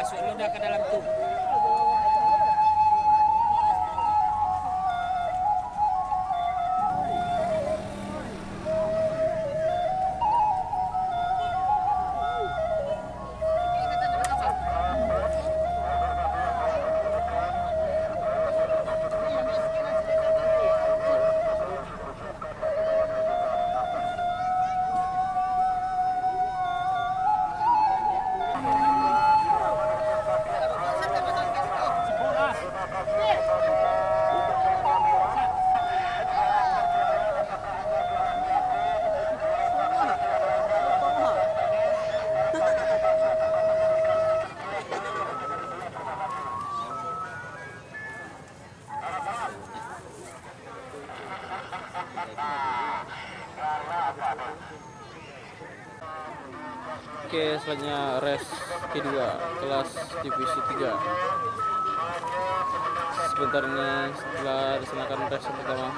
masuk lu dah ke dalam tuh. Oke, selanjutnya race kedua kelas divisi 3. Sebentar ini setelah dilaksanakan race yang pertama.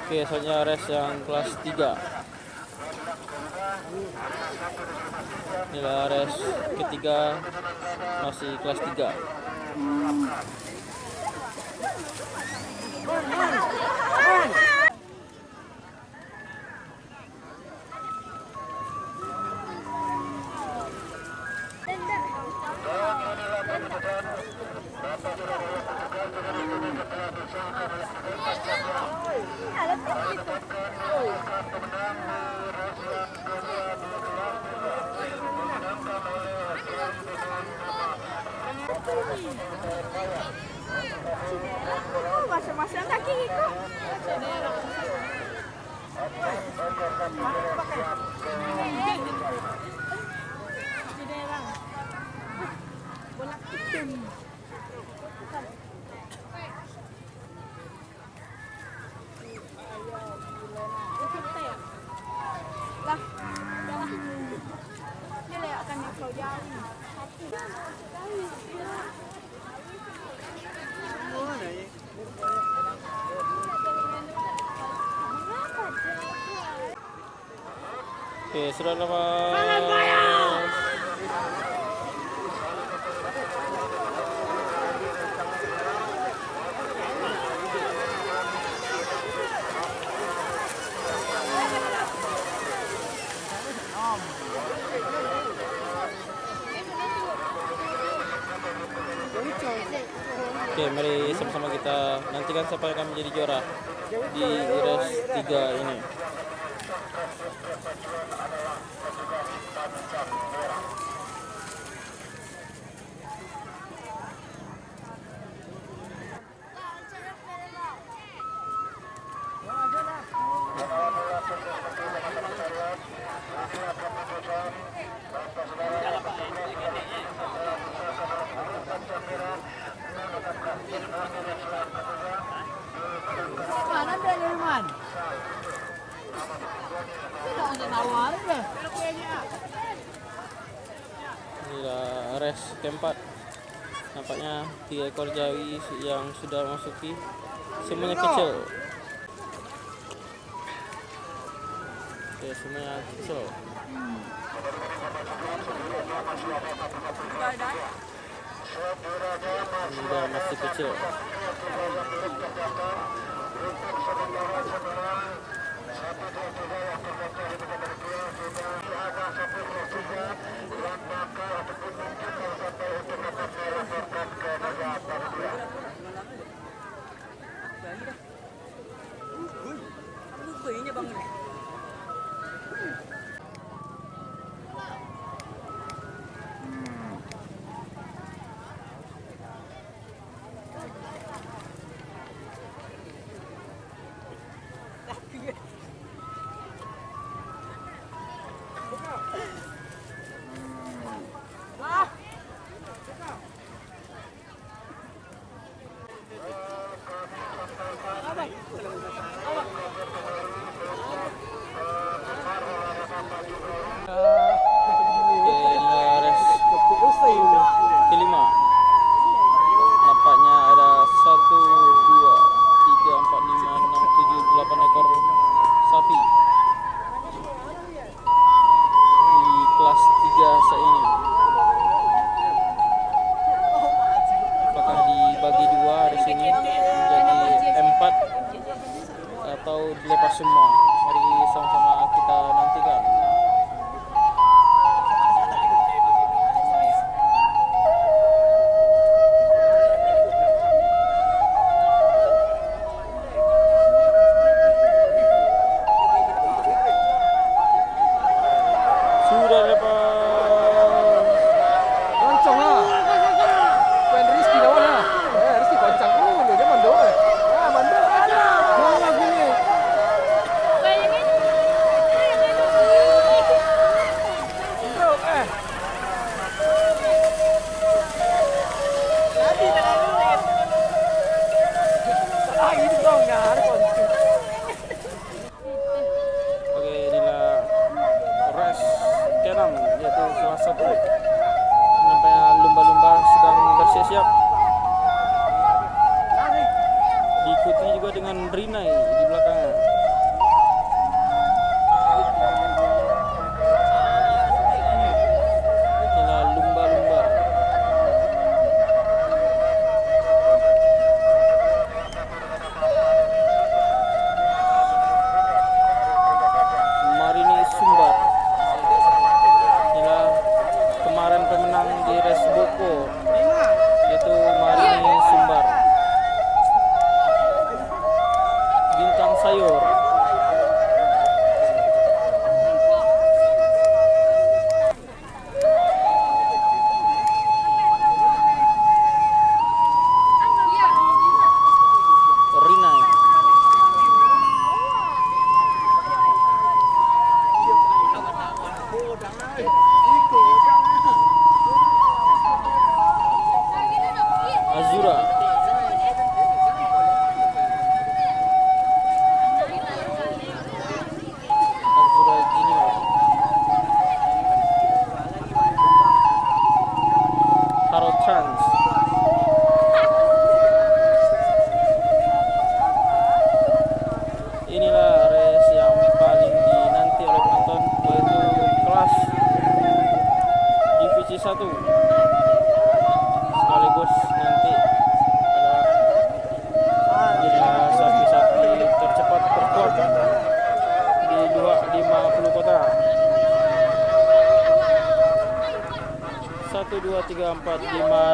Oke, selanjutnya race yang kelas 3. Inilah race ketiga, masih kelas 3. Masa-masa kaki itu. Bola hitam. Lah, dia letakkan yang kau jauh. Oke, sudah lepas. Oke, mari sama-sama kita nantikan siapa yang akan menjadi juara di race 3 ini. Mana dia Jerman? Tidak nawarin deh. Inilah race keempat. Nampaknya 3 ekor jawi yang sudah masuki, semuanya kecil. Oke, semuanya kecil. Sudah masih kecil. Kelima, nampaknya ada 1, 2, 3, 4, 5, 6, 7, 8 ekor sapi di kelas 3 saat ini. Apakah dibagi dua di sini menjadi 4 atau dilepas semua? Mari sama-sama kita nantikan. Sudah lepas. Loncong lah. Bukan Rizky lawan lah. Rizky koncang dulu, dia mandor. Ah, mandor. Mana lagu ni?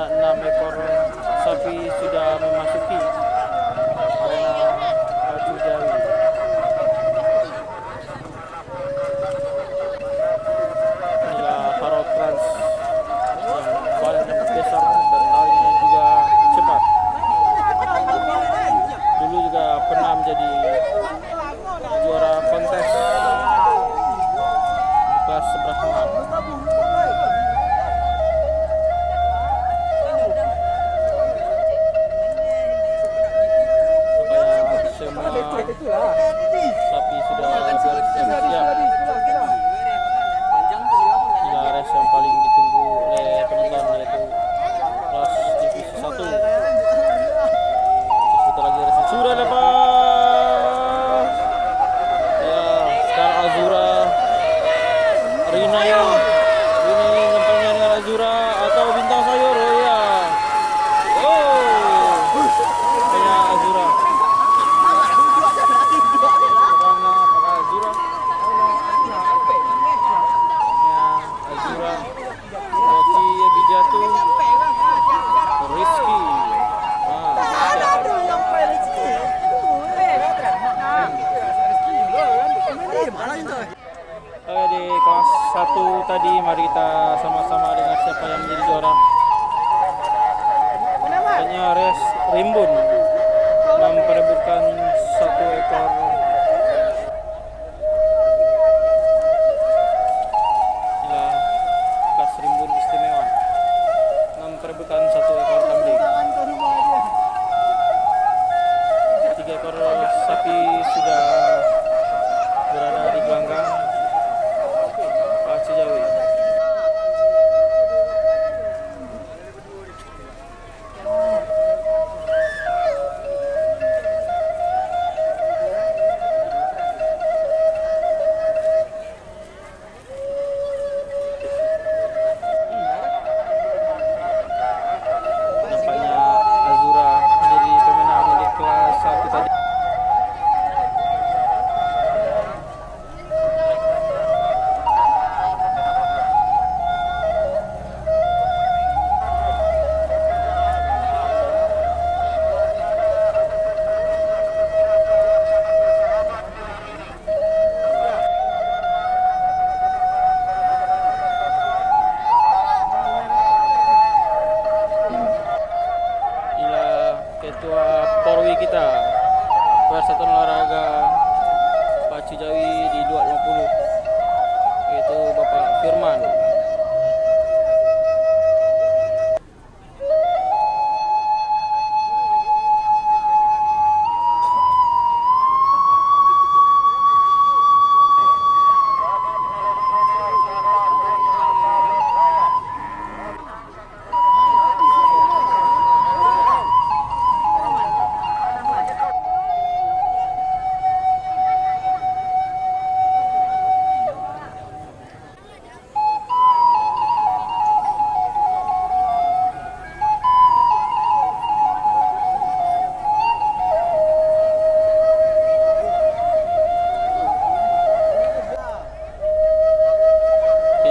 6 ekor sapi sudah memasuki arena Pacu Jawi. Inilah Harold Trans yang paling besar dan larinya juga cepat. Dulu juga pernah menjadi juara kontes kelas 11 malam. Semua sapi sudah bersiap. Inilah race yang paling ditunggu oleh penonton, yaitu kelas divisi 1. Sebentar lagi race sudah lepas. Ya, sekarang Azura Rina yang nampaknya dengan Azura atau Bintang Sayur. Oh ya, nampaknya Azura. Rizky. Di kelas 1 tadi, mari kita sama-sama dengar siapa yang menjadi juara. Hanya Res Rimbun memperebutkan 1 ekor. Inilah kelas Rimbun istimewa memperebutkan 1 ekor kambing. 3 ekor sapi sudah berada di gelanggang Pacu Jawi. Nampaknya Azura menjadi pemenang di kelas 1 tadi. Ketua Porwi kita, Persatuan Olahraga Pacu Jawi di 250, yaitu Bapak Firman.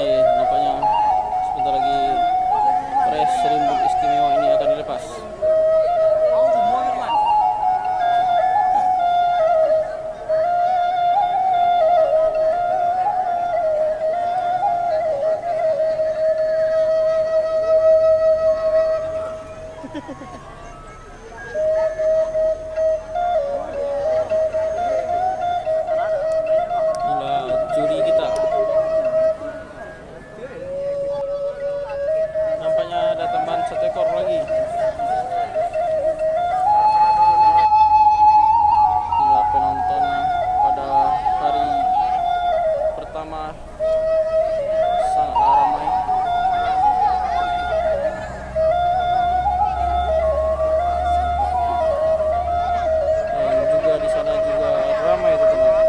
Nampaknya sebentar lagi race Rimbun istimewa ini akan dilepas. Inilah juri kita. Nampaknya ada tambahan 1 ekor lagi. Inilah penonton pada hari pertama, sangatlah ramai. Dan juga di sana juga ramai teman-teman.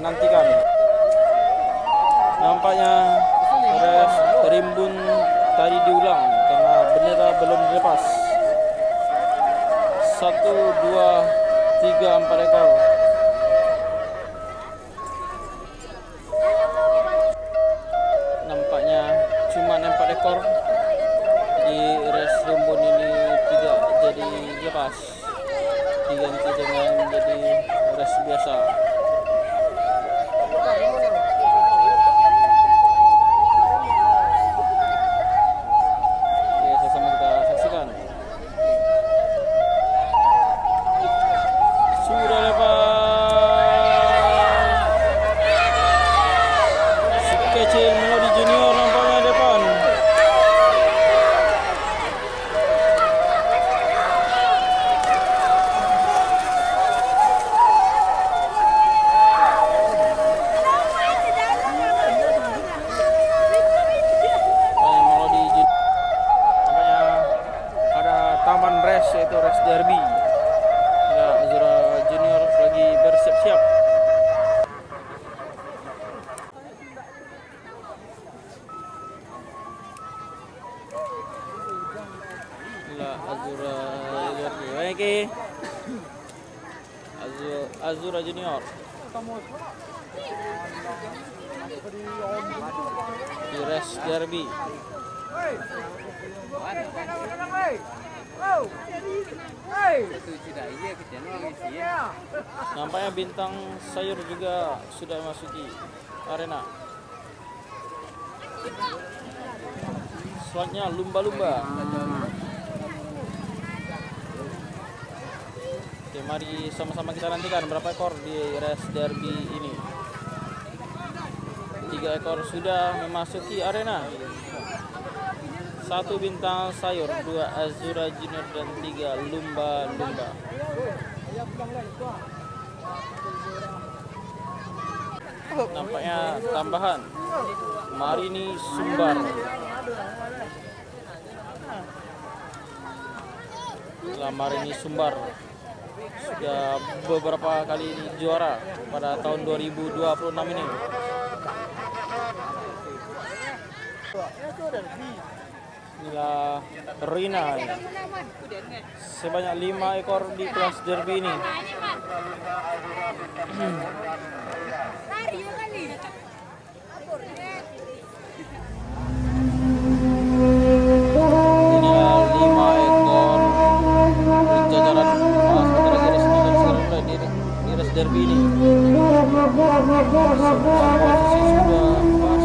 nantikan. Nampaknya res terimbun tadi diulang karena bendera belum dilepas. 1, 2, 3, 4 ekor. Nampaknya cuma 4 ekor di res terimbun ini tidak jadi lepas, diganti dengan menjadi res biasa. Oke, sama-sama kita saksikan. Sudah lepas. Si kecil Melody Junior nampaknya depan. Taman res yaitu res derby. Ya, Azura Junior lagi bersiap-siap. Ya, Azura derby. Oke. Azura Junior. Di res derby. Nampaknya bintang sayur juga sudah masuki arena. Selanjutnya lumba-lumba. Oke, mari sama-sama kita nantikan berapa ekor di res derby ini. 3 ekor sudah memasuki arena. 1 bintang sayur, 2 Azura Junior, dan 3 lumba-lumba. Nampaknya tambahan Marini Sumbar. Marini Sumbar sudah beberapa kali juara pada tahun 2026 ini. Inilah Rina, sebanyak 5 ekor di kelas derby ini. Inilah 5 ekor jajaran sementara garis di res derby ini. Posisi sudah pas.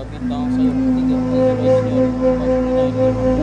Bintang sayur 3 Azura Junior 4